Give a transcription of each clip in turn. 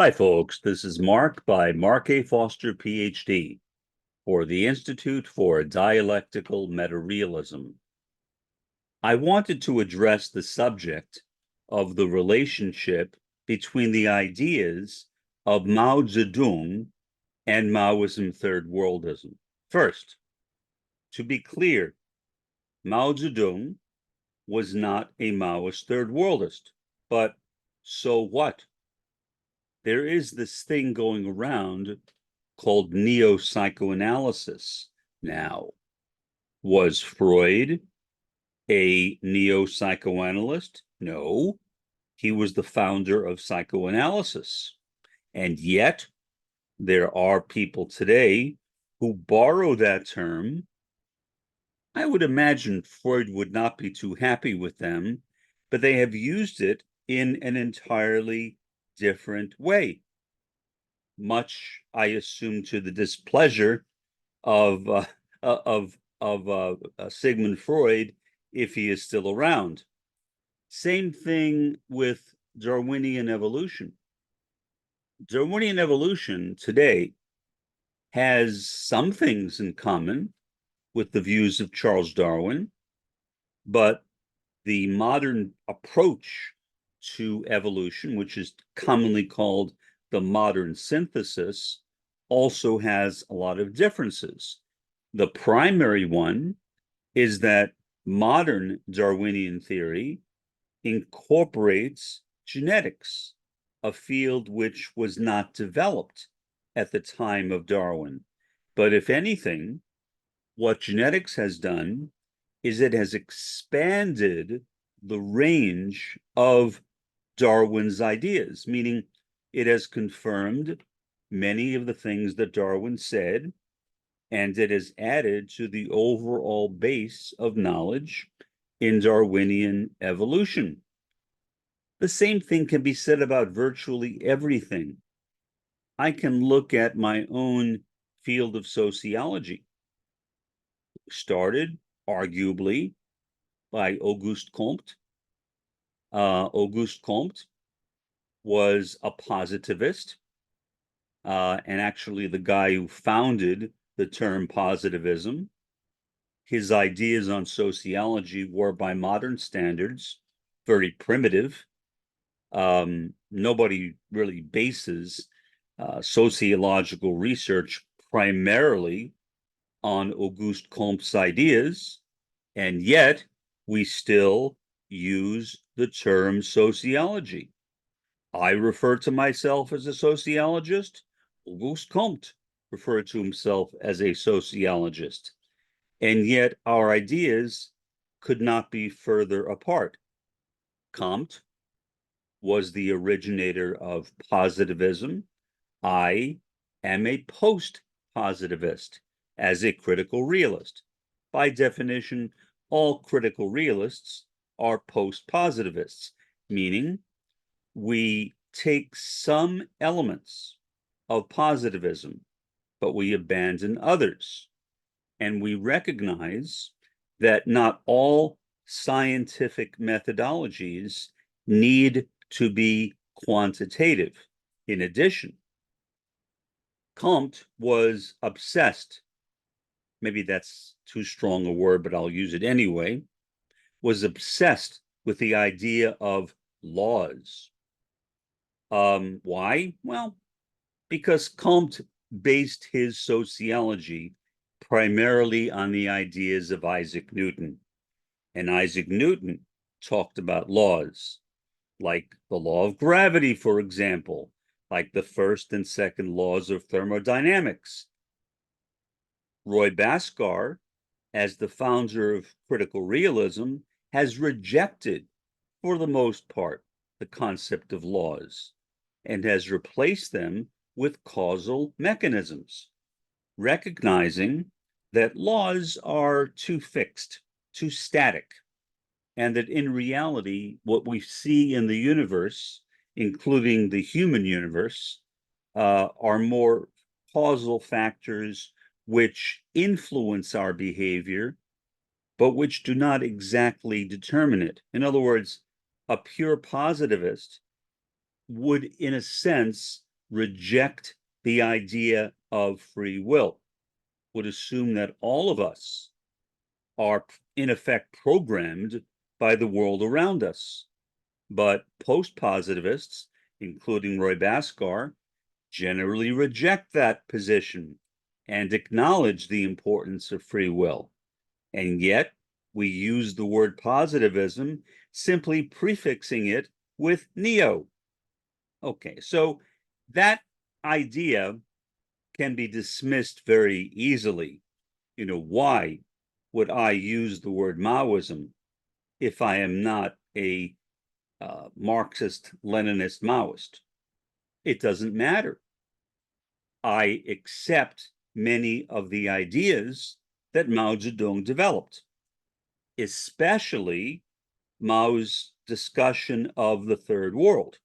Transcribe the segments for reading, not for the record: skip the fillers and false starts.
Hi, folks. This is Mark by Mark A. Foster, Ph.D., for the Institute for Dialectical Metarealism. I wanted to address the subject of the relationship between the ideas of Mao Zedong and Maoism-Third Worldism. First, to be clear, Mao Zedong was not a Maoist third worldist, but so what? There is this thing going around called neo-psychoanalysis now. Was Freud a neo-psychoanalyst? No, he was the founder of psychoanalysis. And yet, there are people today who borrow that term. I would imagine Freud would not be too happy with them, but they have used it in an entirely different way, much, I assume, to the displeasure of Sigmund Freud, if he is still around. Same thing with Darwinian evolution. Darwinian evolution today has some things in common with the views of Charles Darwin, but the modern approach to evolution, which is commonly called the modern synthesis, also has a lot of differences. The primary one is that modern Darwinian theory incorporates genetics, a field which was not developed at the time of Darwin. But if anything, what genetics has done is it has expanded the range of Darwin's ideas, meaning it has confirmed many of the things that Darwin said, and it has added to the overall base of knowledge in Darwinian evolution. The same thing can be said about virtually everything. I can look at my own field of sociology, started arguably by Auguste Comte. Auguste Comte was a positivist, and actually the guy who founded the term positivism. His ideas on sociology were, by modern standards, very primitive. Nobody really bases sociological research primarily on Auguste Comte's ideas, and yet we still use the term sociology. I refer to myself as a sociologist. Auguste Comte referred to himself as a sociologist. And yet our ideas could not be further apart. Comte was the originator of positivism. I am a post-positivist as a critical realist. By definition, all critical realists are post-positivists, meaning we take some elements of positivism, but we abandon others. And we recognize that not all scientific methodologies need to be quantitative. In addition, Comte was obsessed, maybe that's too strong a word, but I'll use it anyway, was obsessed with the idea of laws. Why? Well, because Comte based his sociology primarily on the ideas of Isaac Newton. And Isaac Newton talked about laws, like the law of gravity, for example, like the first and second laws of thermodynamics. Roy Bhaskar, as the founder of critical realism, has rejected, for the most part, the concept of laws and has replaced them with causal mechanisms, recognizing that laws are too fixed, too static, and that in reality, what we see in the universe, including the human universe, are more causal factors which influence our behavior, but which do not exactly determine it. In other words, a pure positivist would, in a sense, reject the idea of free will, would assume that all of us are in effect programmed by the world around us. But post-positivists, including Roy Bhaskar, generally reject that position and acknowledge the importance of free will. And yet, we use the word positivism, simply prefixing it with neo. Okay, so that idea can be dismissed very easily. Why would I use the word Maoism if I am not a Marxist, Leninist, Maoist? It doesn't matter. I accept many of the ideas that Mao Zedong developed, especially Mao's discussion of the Third World.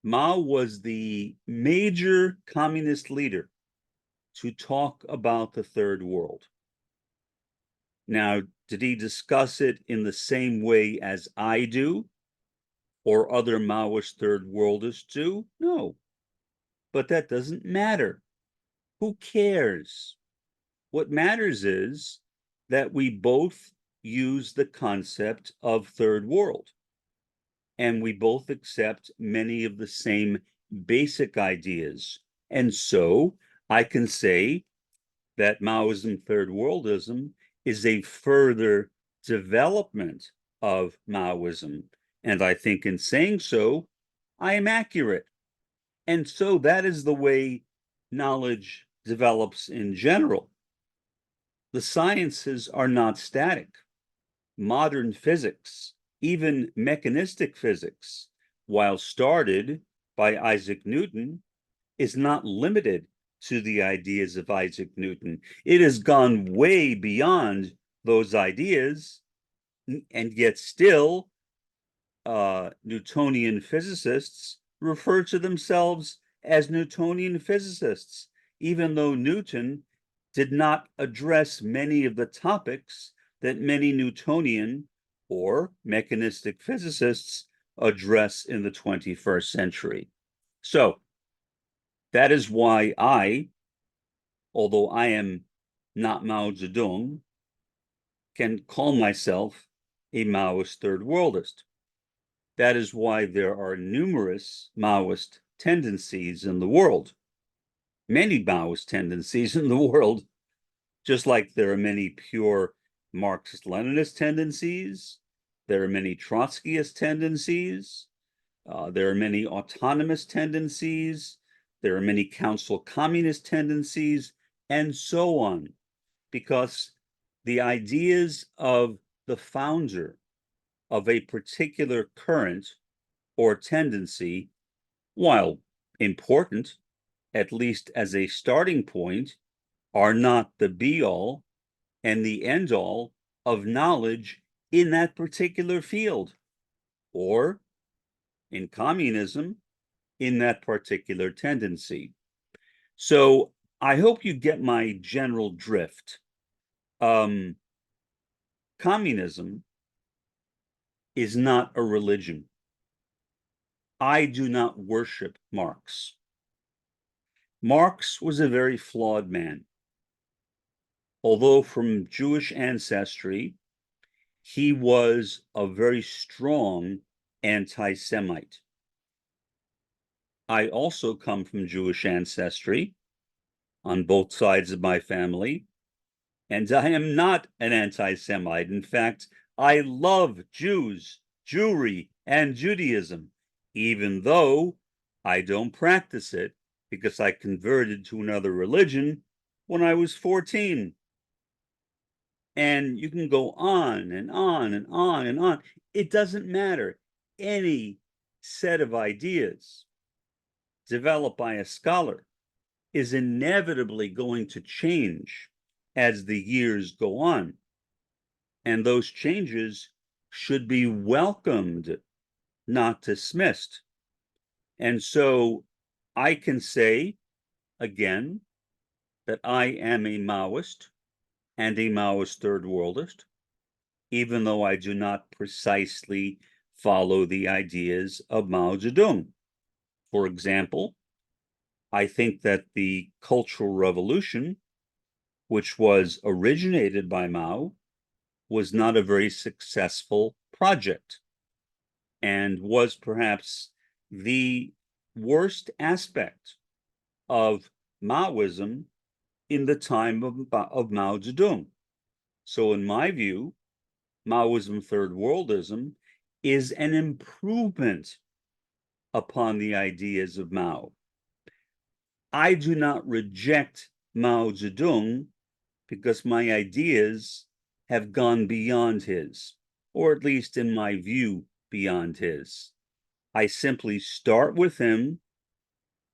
Mao was the major communist leader to talk about the Third World. Now, did he discuss it in the same way as I do, or other Maoist Third Worldists do? No. But that doesn't matter. Who cares? What matters is that we both use the concept of Third World, and we both accept many of the same basic ideas. And so I can say that Maoism-Third Worldism is a further development of Maoism. And I think in saying so, I am accurate. And so that is the way knowledge develops in general. The sciences are not static. Modern physics, even mechanistic physics, while started by Isaac Newton, is not limited to the ideas of Isaac Newton. It has gone way beyond those ideas, and yet still Newtonian physicists refer to themselves as Newtonian physicists, even though Newton did not address many of the topics that many Newtonian or mechanistic physicists address in the 21st century. So that is why I, although I am not Mao Zedong, can call myself a Maoist Third Worldist. That is why there are numerous Maoist tendencies in the world, many Maoist tendencies in the world, just like there are many pure Marxist-Leninist tendencies, there are many Trotskyist tendencies, there are many autonomous tendencies, there are many council communist tendencies, and so on, because the ideas of the founder of a particular current or tendency, while important, at least as a starting point, are not the be-all and the end-all of knowledge in that particular field, or in communism, in that particular tendency. So I hope you get my general drift. Communism is not a religion. I do not worship Marx. Marx was a very flawed man. Although from Jewish ancestry, he was a very strong anti-Semite. I also come from Jewish ancestry on both sides of my family, and I am not an anti-Semite. In fact, I love Jews, Jewry, and Judaism, even though I don't practice it because I converted to another religion when I was 14. And you can go on and on and on and on. It doesn't matter. Any set of ideas developed by a scholar is inevitably going to change as the years go on. And those changes should be welcomed, not dismissed. And so I can say, again, that I am a Maoist and a Maoist Third Worldist, even though I do not precisely follow the ideas of Mao Zedong. For example, I think that the Cultural Revolution, which was originated by Mao, was not a very successful project and was perhaps the worst aspect of Maoism in the time of Mao Zedong. So in my view, Maoism-Third Worldism is an improvement upon the ideas of Mao. I do not reject Mao Zedong because my ideas have gone beyond his, or at least in my view, beyond his. I simply start with him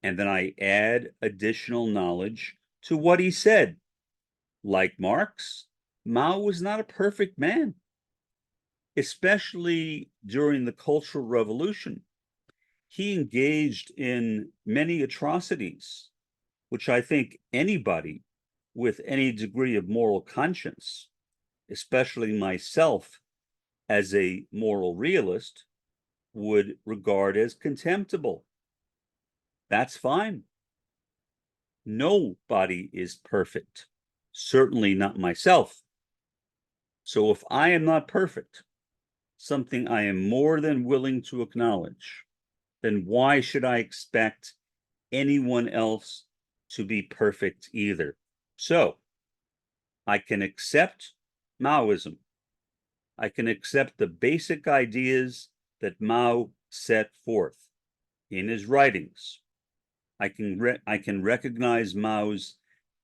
and then I add additional knowledge to what he said. Like Marx, Mao was not a perfect man, especially during the Cultural Revolution. He engaged in many atrocities, which I think anybody with any degree of moral conscience, especially myself as a moral realist, would regard as contemptible. That's fine. Nobody is perfect, certainly not myself. So if I am not perfect, something I am more than willing to acknowledge, then why should I expect anyone else to be perfect either? So I can accept Maoism. I can accept the basic ideas that Mao set forth in his writings. I can recognize Mao's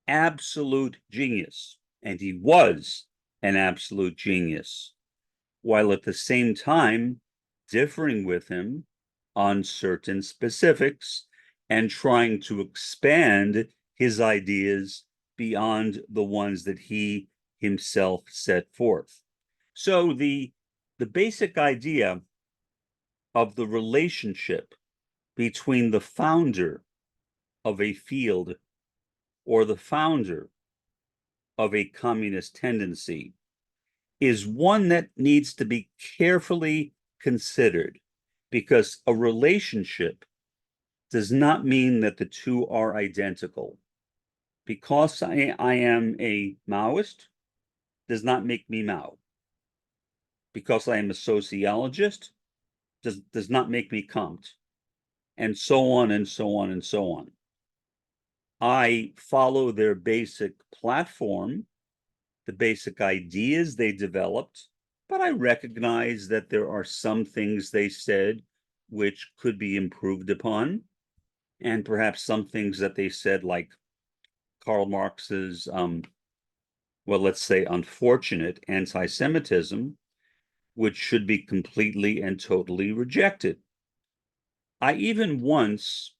absolute genius, and he was an absolute genius, while at the same time differing with him on certain specifics and trying to expand his ideas beyond the ones that he himself set forth. So the basic idea of the relationship between the founder of a field or the founder of a communist tendency is one that needs to be carefully considered, because a relationship does not mean that the two are identical. Because I am a Maoist does not make me Mao. Because I am a sociologist does not make me Comte, and so on and so on and so on. I follow their basic platform, the basic ideas they developed, but I recognize that there are some things they said which could be improved upon, and perhaps some things that they said, like Karl Marx's, well, let's say, unfortunate anti-Semitism, which should be completely and totally rejected. I even once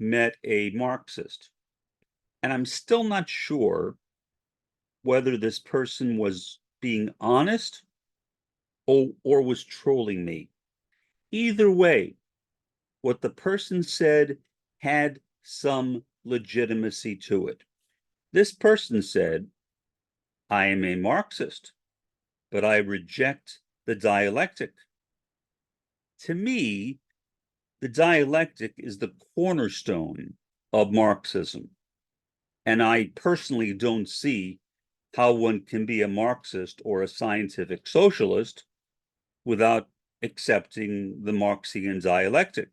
met a Marxist, and I'm still not sure whether this person was being honest or was trolling me. Either way, what the person said had some legitimacy to it. This person said, I am a Marxist, but I reject the dialectic. To me, the dialectic is the cornerstone of Marxism. And I personally don't see how one can be a Marxist or a scientific socialist without accepting the Marxian dialectic,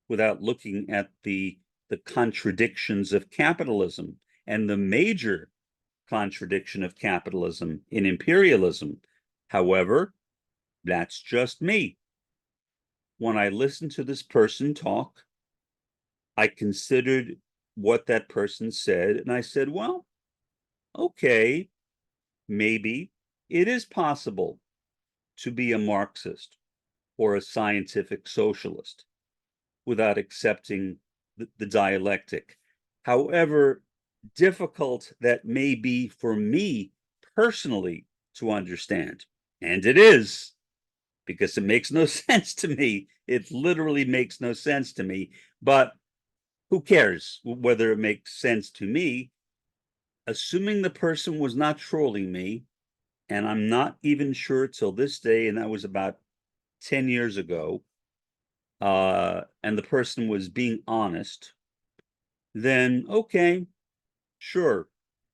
without looking at the contradictions of capitalism and the major contradiction of capitalism in imperialism. However, that's just me. When I listened to this person talk, I considered what that person said, and I said, well, okay, maybe it is possible to be a Marxist or a scientific socialist without accepting the dialectic. However difficult that may be for me personally to understand, and it is, because it makes no sense to me. It literally makes no sense to me, but who cares whether it makes sense to me? Assuming the person was not trolling me, and I'm not even sure till this day, and that was about 10 years ago, and the person was being honest, then okay, sure,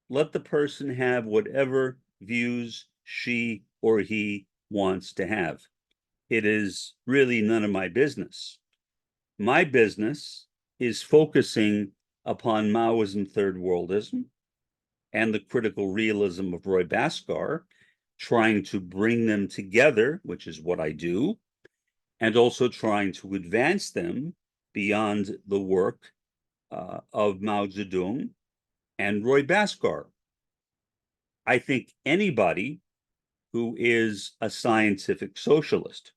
let the person have whatever views she or he wants to have. It is really none of my business. My business is focusing upon Maoism-Third worldism and the critical realism of Roy Bhaskar, trying to bring them together, which is what I do, and also trying to advance them beyond the work of Mao Zedong and Roy Bhaskar. I think anybody who is a scientific socialist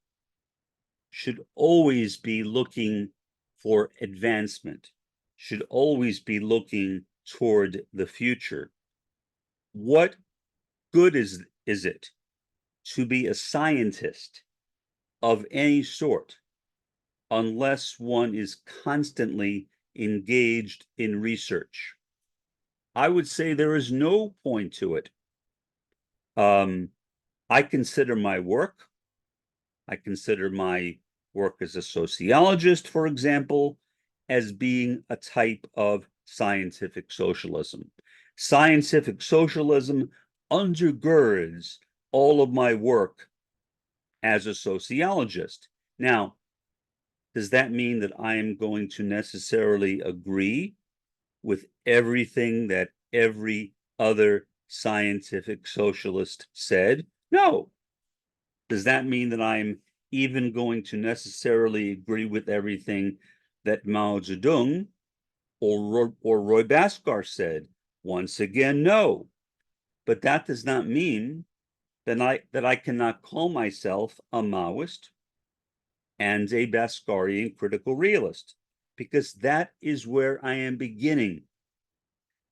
should always be looking for advancement, should always be looking toward the future. What good is it to be a scientist of any sort unless one is constantly engaged in research? I would say there is no point to it. I consider my work as a sociologist, for example, as being a type of scientific socialism. Scientific socialism undergirds all of my work as a sociologist. Now, does that mean that I am going to necessarily agree with everything that every other scientific socialist said? No. Does that mean that I'm even going to necessarily agree with everything that Mao Zedong or Roy Bhaskar said? Once again, no. But that does not mean that I cannot call myself a Maoist and a Bhaskarian critical realist, because that is where I am beginning.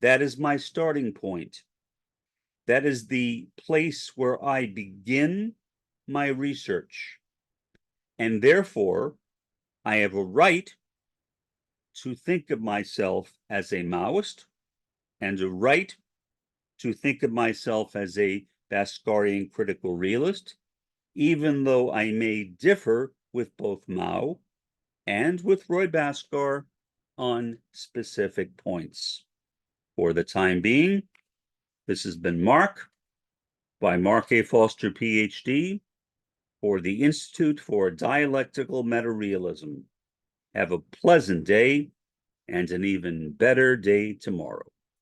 That is my starting point. That is the place where I begin my research. And therefore, I have a right to think of myself as a Maoist and a right to think of myself as a Bhaskarian critical realist, even though I may differ with both Mao and with Roy Bhaskar on specific points. For the time being, this has been Mark by Mark A. Foster, Ph.D., for the Institute for Dialectical Meta-Realism. Have a pleasant day and an even better day tomorrow.